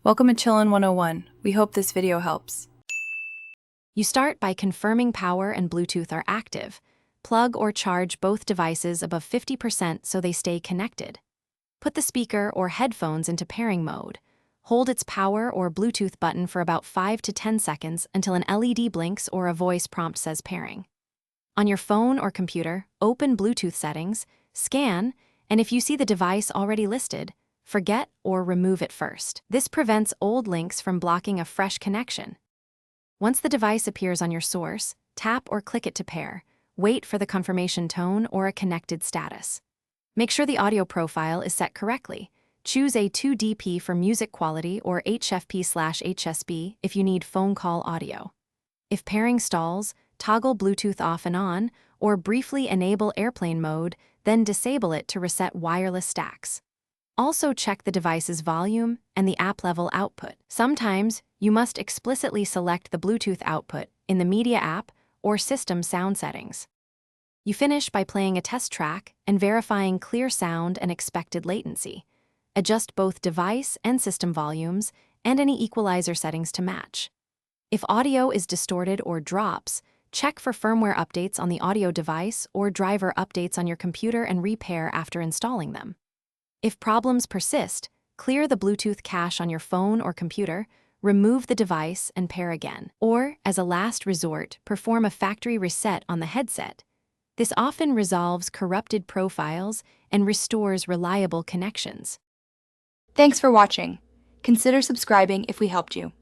Welcome to Chillin' 101. We hope this video helps. You start by confirming power and Bluetooth are active. Plug or charge both devices above 50% so they stay connected. Put the speaker or headphones into pairing mode. Hold its power or Bluetooth button for about 5 to 10 seconds until an LED blinks or a voice prompt says pairing. On your phone or computer, open Bluetooth settings, scan, and if you see the device already listed, forget or remove it first. This prevents old links from blocking a fresh connection. Once the device appears on your source, tap or click it to pair. Wait for the confirmation tone or a connected status. Make sure the audio profile is set correctly. Choose a 2DP for music quality or HFP/HSB if you need phone call audio. If pairing stalls, toggle Bluetooth off and on, or briefly enable airplane mode, then disable it to reset wireless stacks. Also check the device's volume and the app-level output. Sometimes, you must explicitly select the Bluetooth output in the Media app or System sound settings. You finish by playing a test track and verifying clear sound and expected latency. Adjust both device and system volumes and any equalizer settings to match. If audio is distorted or drops, check for firmware updates on the audio device or driver updates on your computer and repair after installing them. If problems persist, clear the Bluetooth cache on your phone or computer, remove the device and pair again. Or, as a last resort, perform a factory reset on the headset. This often resolves corrupted profiles and restores reliable connections. Thanks for watching. Consider subscribing if we helped you.